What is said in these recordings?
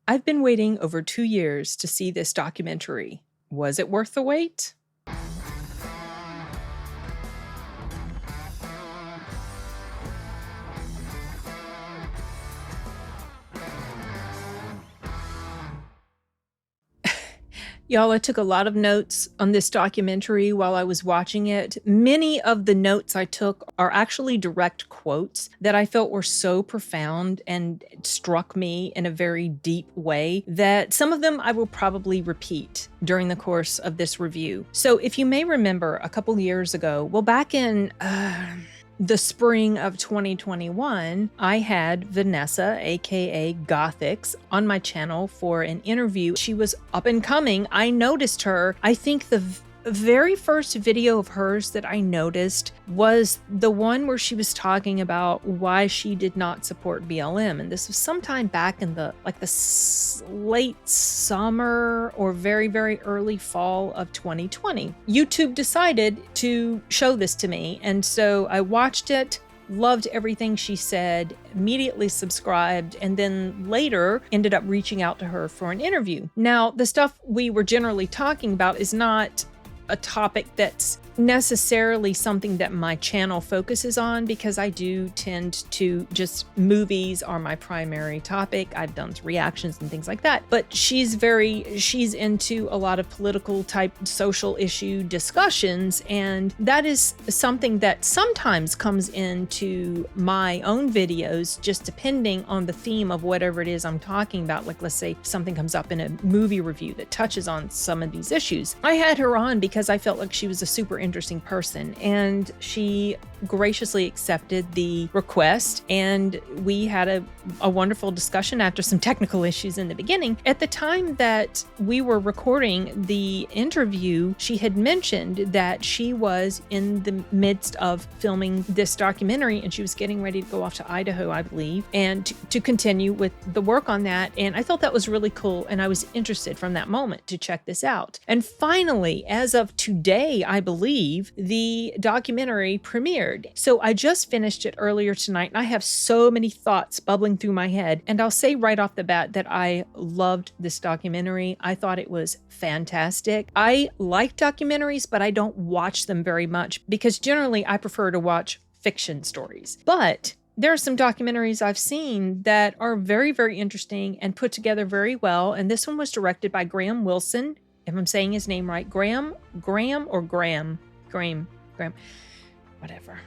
I've been waiting over 2 years to see this documentary. Was it worth the wait? Y'all, I took a lot of notes on this documentary while I was watching it. Many of the notes I took are actually direct quotes that I felt were so profound and struck me in a very deep way that some of them I will probably repeat during the course of this review. So if you may remember a couple years ago, well, back in the spring of 2021, I had Vanessa, aka Gothix, on my channel for an interview. She was up and coming. I noticed her. I think the very first video of hers that I noticed was the one where she was talking about why she did not support BLM. And this was sometime back in the late summer or very, very early fall of 2020. YouTube decided to show this to me. And so I watched it, loved everything she said, immediately subscribed, and then later ended up reaching out to her for an interview. Now, the stuff we were generally talking about is not a topic that's necessarily something that my channel focuses on, because I do tend to just, movies are my primary topic. I've done reactions and things like that, but she's into a lot of political type social issue discussions, and that is something that sometimes comes into my own videos, just depending on the theme of whatever it is I'm talking about. Like, let's say something comes up in a movie review that touches on some of these issues. I had her on because I felt like she was a super interesting person, and she graciously accepted the request, and we had a wonderful discussion after some technical issues in the beginning. At the time that we were recording the interview, she had mentioned that she was in the midst of filming this documentary, and she was getting ready to go off to Idaho, I believe, and to continue with the work on that. And I thought that was really cool, and I was interested from that moment to check this out. And finally, as of today, I believe, the documentary premiered. So I just finished it earlier tonight, and I have so many thoughts bubbling through my head. And I'll say right off the bat that I loved this documentary. I thought it was fantastic. I like documentaries, but I don't watch them very much because generally I prefer to watch fiction stories. But there are some documentaries I've seen that are very, very interesting and put together very well. And this one was directed by Graham Wilson. If I'm saying his name right, Graham, whatever.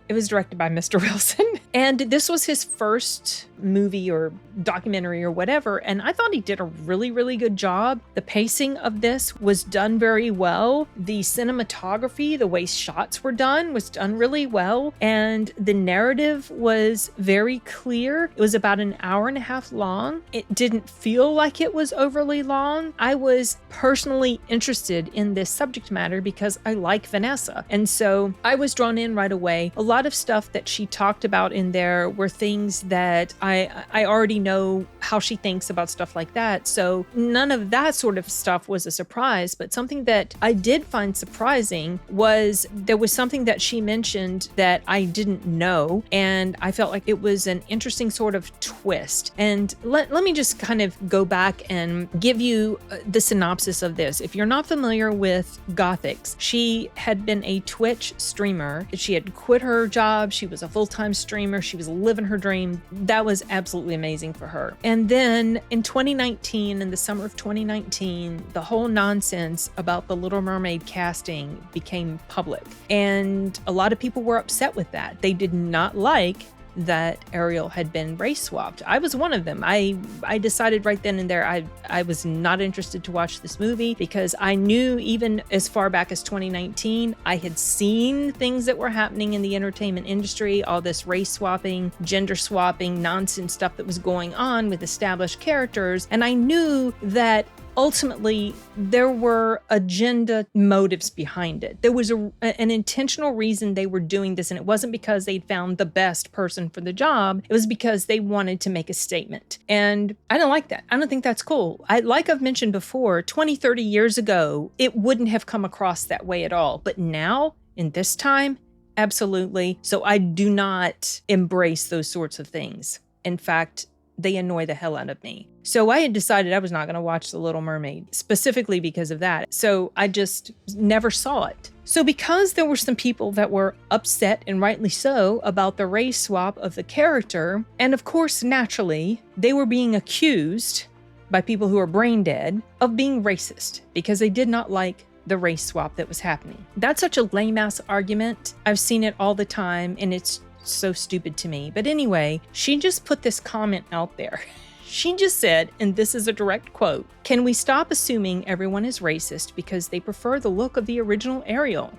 It was directed by Mr. Wilson. And this was his first movie or documentary or whatever. And I thought he did a really, really good job. The pacing of this was done very well. The cinematography, the way shots were done, was done really well. And the narrative was very clear. It was about an hour and a half long. It didn't feel like it was overly long. I was personally interested in this subject matter because I like Vanessa. And so I was drawn in right away. A lot of stuff that she talked about in there were things that I already know how she thinks about stuff like that. So none of that sort of stuff was a surprise, but something that I did find surprising was there was something that she mentioned that I didn't know, and I felt like it was an interesting sort of twist. And let me just kind of go back and give you the synopsis of this. If you're not familiar with Gothix, she had been a Twitch streamer. She had quit her job. She was a full-time streamer. She was living her dream. That was absolutely amazing for her. And then in 2019, in the summer of 2019, the whole nonsense about the Little Mermaid casting became public. And a lot of people were upset with that. They did not like that Ariel had been race swapped. I was one of them. I decided right then and there I was not interested to watch this movie because I knew even as far back as 2019, I had seen things that were happening in the entertainment industry, all this race swapping, gender swapping, nonsense stuff that was going on with established characters. And I knew that ultimately there were agenda motives behind it. There was an intentional reason they were doing this, and it wasn't because they'd found the best person for the job. It was because they wanted to make a statement. And I don't like that. I don't think that's cool. Like I've mentioned before, 20, 30 years ago, it wouldn't have come across that way at all. But now, in this time, absolutely. So I do not embrace those sorts of things. In fact, they annoy the hell out of me. So I had decided I was not going to watch The Little Mermaid, specifically because of that. So I just never saw it. So because there were some people that were upset, and rightly so, about the race swap of the character, and of course, naturally, they were being accused by people who are brain dead of being racist because they did not like the race swap that was happening. That's such a lame-ass argument. I've seen it all the time, and it's so stupid to me. But anyway, she just put this comment out there. She just said, and this is a direct quote, "Can we stop assuming everyone is racist because they prefer the look of the original Ariel?"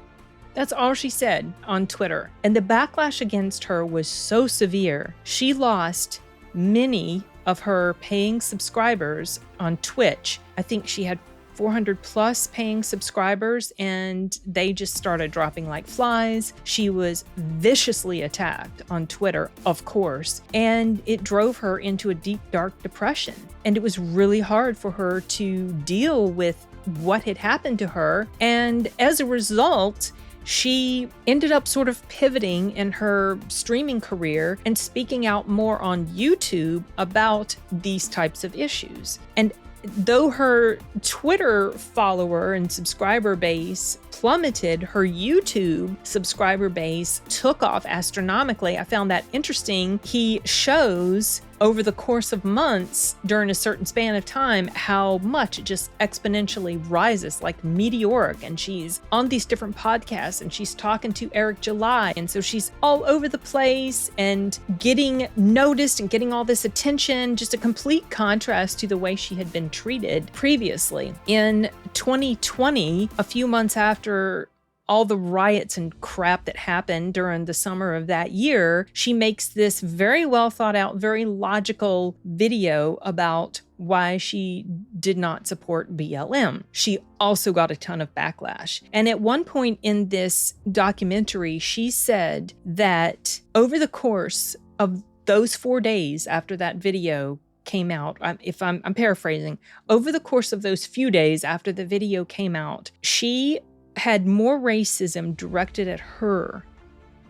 That's all she said on Twitter. And the backlash against her was so severe. She lost many of her paying subscribers on Twitch. I think she had 400 plus paying subscribers, and they just started dropping like flies. She was viciously attacked on Twitter, of course, and it drove her into a deep, dark depression. And it was really hard for her to deal with what had happened to her. And as a result, she ended up sort of pivoting in her streaming career and speaking out more on YouTube about these types of issues. And though her Twitter follower and subscriber base plummeted, her YouTube subscriber base took off astronomically. I found that interesting. He shows over the course of months during a certain span of time how much it just exponentially rises, like meteoric. And she's on these different podcasts and she's talking to Eric July. And so she's all over the place and getting noticed and getting all this attention, just a complete contrast to the way she had been treated previously. In 2020, a few months after all the riots and crap that happened during the summer of that year, she makes this very well thought out, very logical video about why she did not support BLM. She also got a ton of backlash. And at one point in this documentary, she said that over the course of those 4 days after that video came out, I'm paraphrasing, over the course of those few days after the video came out, she had more racism directed at her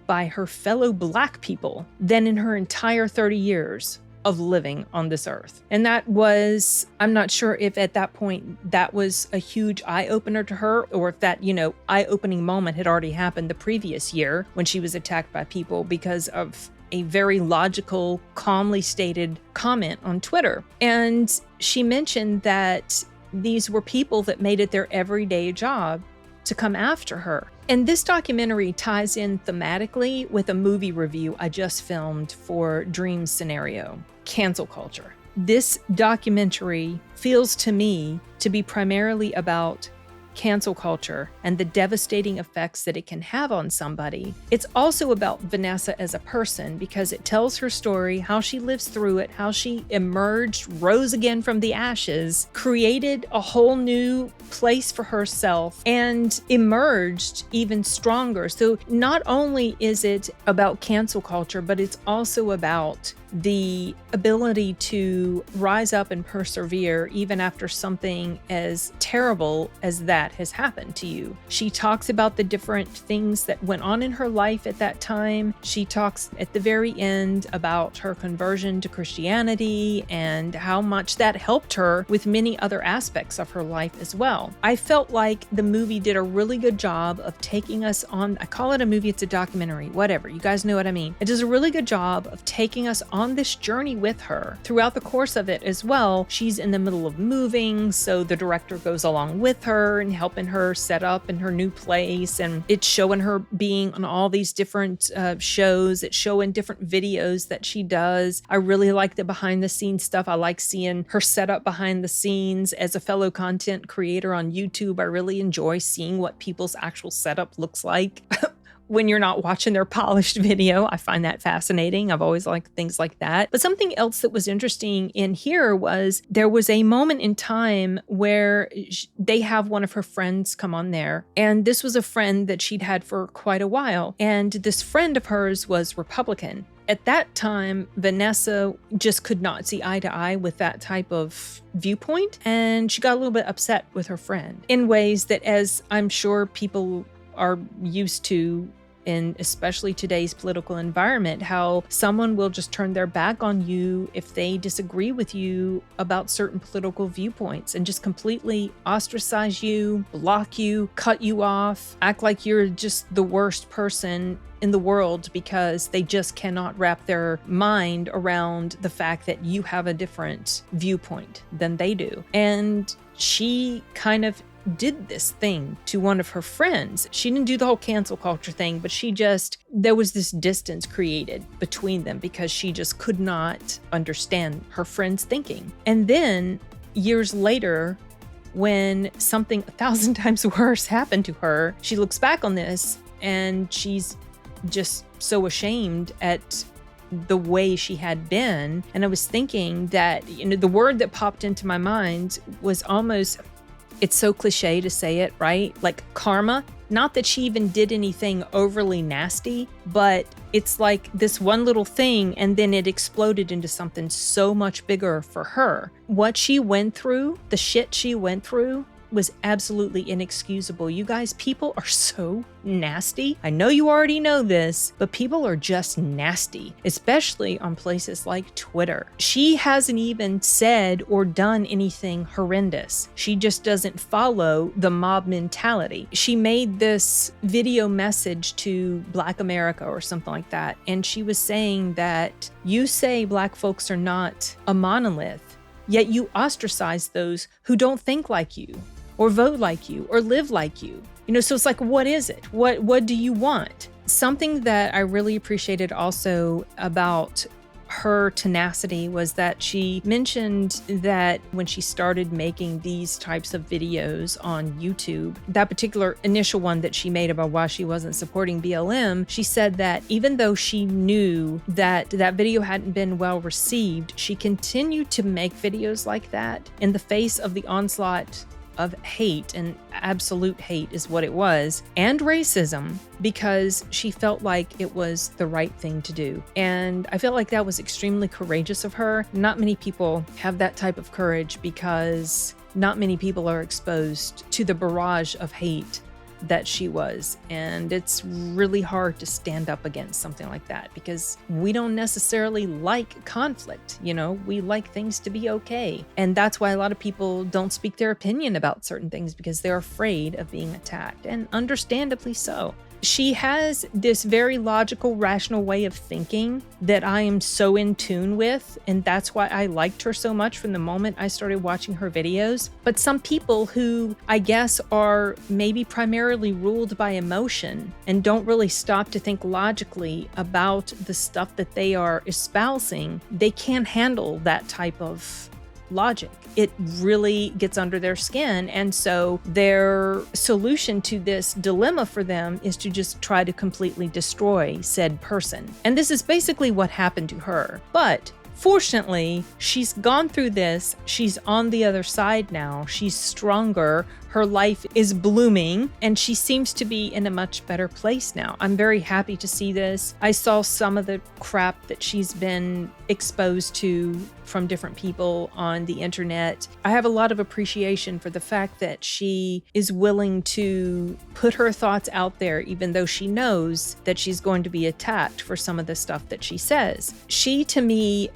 by her fellow Black people than in her entire 30 years of living on this earth. And that was, I'm not sure if at that point that was a huge eye-opener to her, or if that, eye-opening moment had already happened the previous year when she was attacked by people because of a very logical, calmly stated comment on Twitter. And she mentioned that these were people that made it their everyday job to come after her. And this documentary ties in thematically with a movie review I just filmed for Dream Scenario, Cancel Culture. This documentary feels to me to be primarily about cancel culture and the devastating effects that it can have on somebody. It's also about Vanessa as a person because it tells her story, how she lives through it, how she emerged, rose again from the ashes, created a whole new place for herself, and emerged even stronger. So not only is it about cancel culture, but it's also about the ability to rise up and persevere even after something as terrible as that has happened to you. She talks about the different things that went on in her life at that time. She talks at the very end about her conversion to Christianity and how much that helped her with many other aspects of her life as well. I felt like the movie did a really good job of taking us on, I call it a movie, it's a documentary, whatever, you guys know what I mean. It does a really good job of taking us on this journey with her. Throughout the course of it as well, she's in the middle of moving, so the director goes along with her and helping her set up in her new place, and it's showing her being on all these different shows. It's showing different videos that she does. I really like the behind the scenes stuff. I like seeing her set up behind the scenes. As a fellow content creator on YouTube, I really enjoy seeing what people's actual setup looks like. When you're not watching their polished video. I find that fascinating. I've always liked things like that. But something else that was interesting in here was there was a moment in time where they have one of her friends come on there. And this was a friend that she'd had for quite a while. And this friend of hers was Republican. At that time, Vanessa just could not see eye to eye with that type of viewpoint. And she got a little bit upset with her friend in ways that, as I'm sure people are used to in especially today's political environment, how someone will just turn their back on you if they disagree with you about certain political viewpoints and just completely ostracize you, block you, cut you off, act like you're just the worst person in the world because they just cannot wrap their mind around the fact that you have a different viewpoint than they do. And she kind of did this thing to one of her friends. She didn't do the whole cancel culture thing, but there was this distance created between them because she just could not understand her friend's thinking. And then years later, when something 1,000 times worse happened to her, she looks back on this and she's just so ashamed at the way she had been. And I was thinking that, the word that popped into my mind was almost, it's so cliche to say it, right? Like karma. Not that she even did anything overly nasty, but it's like this one little thing and then it exploded into something so much bigger for her. What she went through, the shit she went through, was absolutely inexcusable. You guys, people are so nasty. I know you already know this, but people are just nasty, especially on places like Twitter. She hasn't even said or done anything horrendous. She just doesn't follow the mob mentality. She made this video message to Black America or something like that, and she was saying that you say Black folks are not a monolith, yet you ostracize those who don't think like you, or vote like you, or live like you. So it's like, what is it? What do you want? Something that I really appreciated also about her tenacity was that she mentioned that when she started making these types of videos on YouTube, that particular initial one that she made about why she wasn't supporting BLM, she said that even though she knew that that video hadn't been well received, she continued to make videos like that in the face of the onslaught of hate, and absolute hate is what it was, and racism, because she felt like it was the right thing to do. And I felt like that was extremely courageous of her. Not many people have that type of courage because not many people are exposed to the barrage of hate that she was. And it's really hard to stand up against something like that because we don't necessarily like conflict. We like things to be okay. And that's why a lot of people don't speak their opinion about certain things because they're afraid of being attacked, and understandably so. She has this very logical, rational way of thinking that I am so in tune with, and that's why I liked her so much from the moment I started watching her videos. But some people who I guess are maybe primarily ruled by emotion and don't really stop to think logically about the stuff that they are espousing, they can't handle that type of logic. It really gets under their skin. And so their solution to this dilemma for them is to just try to completely destroy said person. And this is basically what happened to her. But fortunately, she's gone through this. She's on the other side now. She's stronger. Her life is blooming, and she seems to be in a much better place now. I'm very happy to see this. I saw some of the crap that she's been exposed to from different people on the internet. I have a lot of appreciation for the fact that she is willing to put her thoughts out there, even though she knows that she's going to be attacked for some of the stuff that she says. She, to me,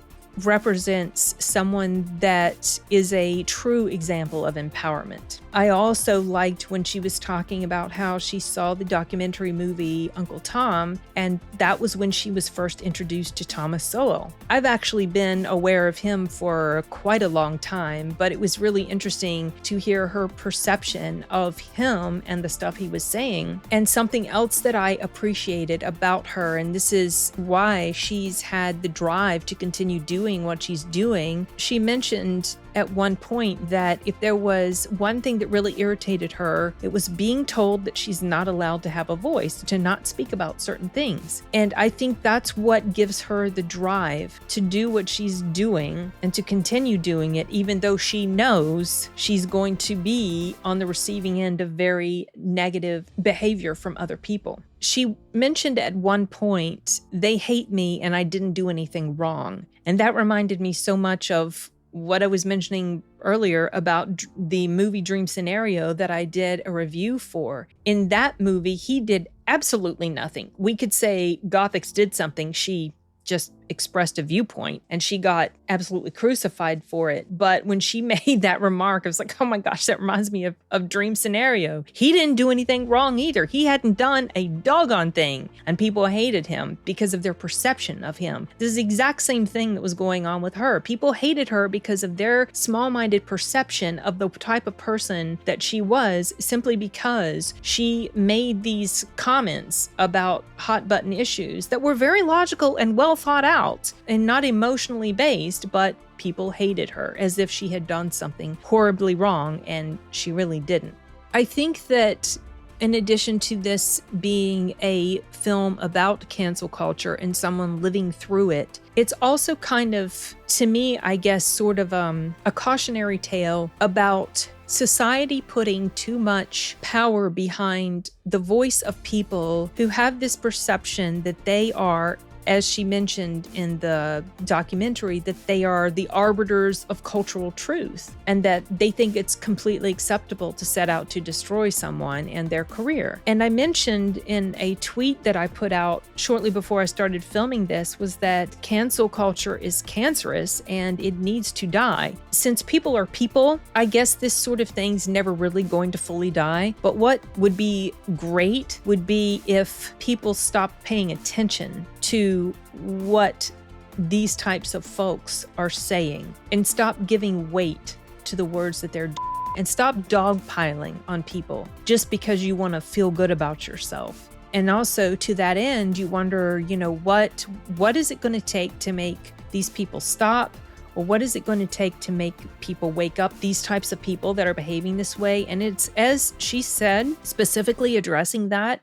represents someone that is a true example of empowerment. I also liked when she was talking about how she saw the documentary movie Uncle Tom, and that was when she was first introduced to Thomas Sowell. I've actually been aware of him for quite a long time, but it was really interesting to hear her perception of him and the stuff he was saying. And something else that I appreciated about her, and this is why she's had the drive to continue doing what she's doing, she mentioned at one point that if there was one thing that really irritated her, it was being told that she's not allowed to have a voice, to not speak about certain things. And I think that's what gives her the drive to do what she's doing and to continue doing it, even though she knows she's going to be on the receiving end of very negative behavior from other people. She mentioned at one point, "They hate me and I didn't do anything wrong." And that reminded me so much of what I was mentioning earlier about the movie Dream Scenario that I did a review for. In that movie, he did absolutely nothing. We could say Gothix did something. She just expressed a viewpoint and she got absolutely crucified for it. But when she made that remark, I was like, oh my gosh, that reminds me of Dream Scenario. He didn't do anything wrong either. He hadn't done a doggone thing. And people hated him because of their perception of him. This is the exact same thing that was going on with her. People hated her because of their small-minded perception of the type of person that she was, simply because she made these comments about hot button issues that were very logical and well thought out and not emotionally based, but people hated her as if she had done something horribly wrong, and she really didn't. I think that in addition to this being a film about cancel culture and someone living through it, it's also kind of, to me, I guess, sort of a cautionary tale about society putting too much power behind the voice of people who have this perception that they are, as she mentioned in the documentary, that they are the arbiters of cultural truth and that they think it's completely acceptable to set out to destroy someone and their career. And I mentioned in a tweet that I put out shortly before I started filming this was that cancel culture is cancerous and it needs to die. Since people are people, I guess this sort of thing's never really going to fully die. But what would be great would be if people stopped paying attention to what these types of folks are saying and stop giving weight to the words that they're and stop dogpiling on people just because you want to feel good about yourself. And also to that end, you wonder, what is it going to take to make these people stop? Or what is it going to take to make people wake up, these types of people that are behaving this way? And it's, as she said, specifically addressing that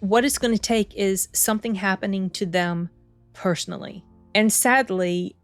what it's going to take is something happening to them personally. And sadly,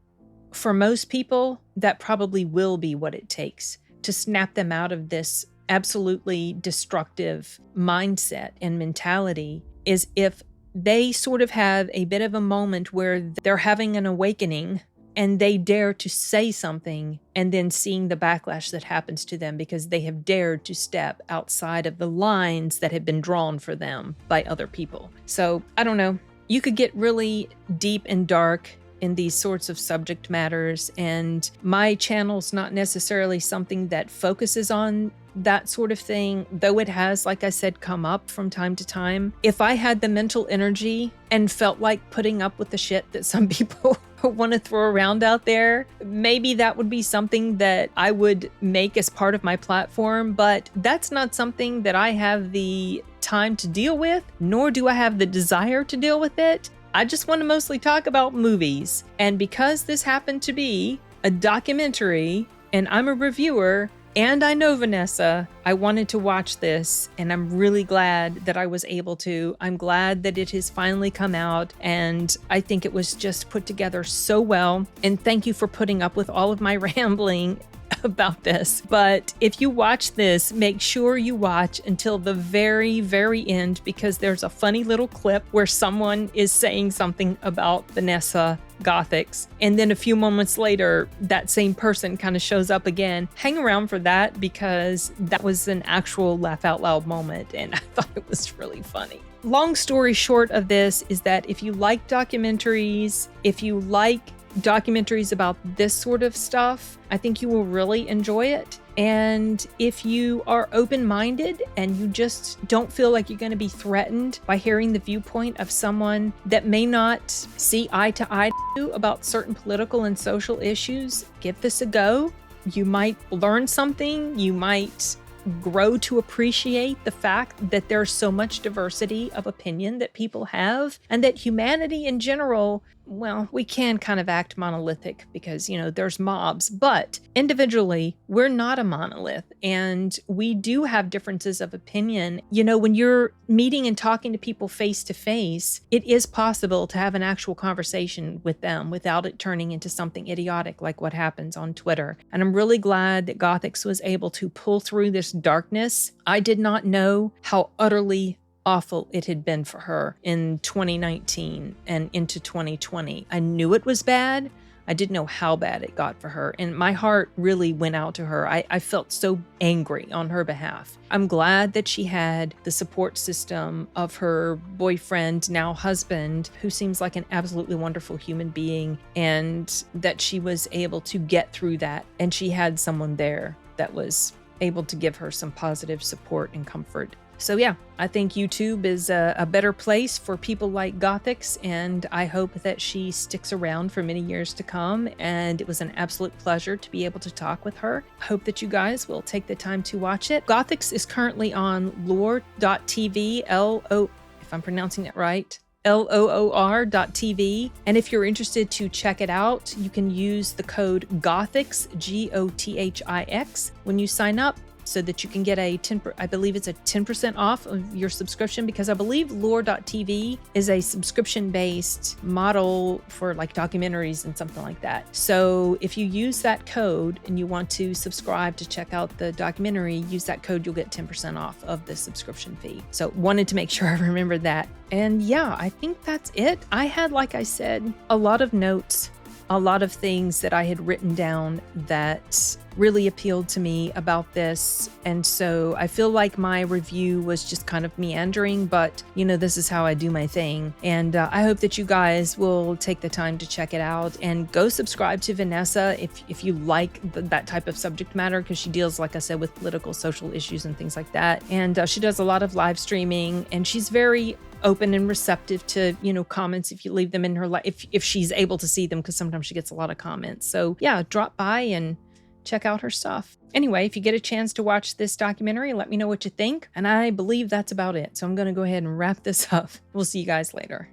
for most people, that probably will be what it takes to snap them out of this absolutely destructive mindset and mentality, is if they sort of have a bit of a moment where they're having an awakening and they dare to say something, and then seeing the backlash that happens to them because they have dared to step outside of the lines that have been drawn for them by other people. So I don't know. You could get really deep and dark in these sorts of subject matters, and my channel's not necessarily something that focuses on that sort of thing, though it has, like I said, come up from time to time. If I had the mental energy and felt like putting up with the shit that some people want to throw around out there, maybe that would be something that I would make as part of my platform, but that's not something that I have the time to deal with, nor do I have the desire to deal with it. I just want to mostly talk about movies. And because this happened to be a documentary and I'm a reviewer, and I know Vanessa, I wanted to watch this, and I'm really glad that I was able to. I'm glad that it has finally come out, and I think it was just put together so well. And thank you for putting up with all of my rambling about this. But if you watch this, make sure you watch until the very, very end, because there's a funny little clip where someone is saying something about Vanessa Gothix, and then a few moments later that same person kind of shows up again. Hang around for that, because that was an actual laugh out loud moment, and I thought it was really funny. Long story short of this is that if you like documentaries, if you like documentaries about this sort of stuff, I think you will really enjoy it. And if you are open-minded and you just don't feel like you're going to be threatened by hearing the viewpoint of someone that may not see eye to eye about certain political and social issues, give this a go. You might learn something. You might grow to appreciate the fact that there's so much diversity of opinion that people have, and that humanity in general, well, we can kind of act monolithic because, there's mobs, but individually, we're not a monolith, and we do have differences of opinion. When you're meeting and talking to people face to face, it is possible to have an actual conversation with them without it turning into something idiotic like what happens on Twitter. And I'm really glad that Gothix was able to pull through this darkness. I did not know how utterly awful it had been for her in 2019 and into 2020. I knew it was bad. I didn't know how bad it got for her. And my heart really went out to her. I felt so angry on her behalf. I'm glad that she had the support system of her boyfriend, now husband, who seems like an absolutely wonderful human being, and that she was able to get through that. And she had someone there that was able to give her some positive support and comfort. So yeah, I think YouTube is a better place for people like Gothix, and I hope that she sticks around for many years to come. And it was an absolute pleasure to be able to talk with her. I hope that you guys will take the time to watch it. Gothix is currently on lore.tv, if I'm pronouncing that right, LOOR.TV. And if you're interested to check it out, you can use the code Gothix, GOTHIX, when you sign up, so that you can get a 10% off of your subscription, because I believe lore.tv is a subscription-based model for like documentaries and something like that. So if you use that code and you want to subscribe to check out the documentary, use that code, you'll get 10% off of the subscription fee. So wanted to make sure I remembered that. And yeah, I think that's it. I had, like I said, a lot of notes, a lot of things that I had written down that really appealed to me about this. And so I feel like my review was just kind of meandering, but you know, this is how I do my thing. And I hope that you guys will take the time to check it out and go subscribe to Vanessa if you like that type of subject matter, because she deals, like I said, with political, social issues and things like that. And she does a lot of live streaming, and she's very open and receptive to, you know, comments if you leave them in her life, if she's able to see them, because sometimes she gets a lot of comments. So yeah, drop by and check out her stuff. Anyway, if you get a chance to watch this documentary, let me know what you think. And I believe that's about it. So I'm going to go ahead and wrap this up. We'll see you guys later.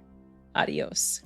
Adios.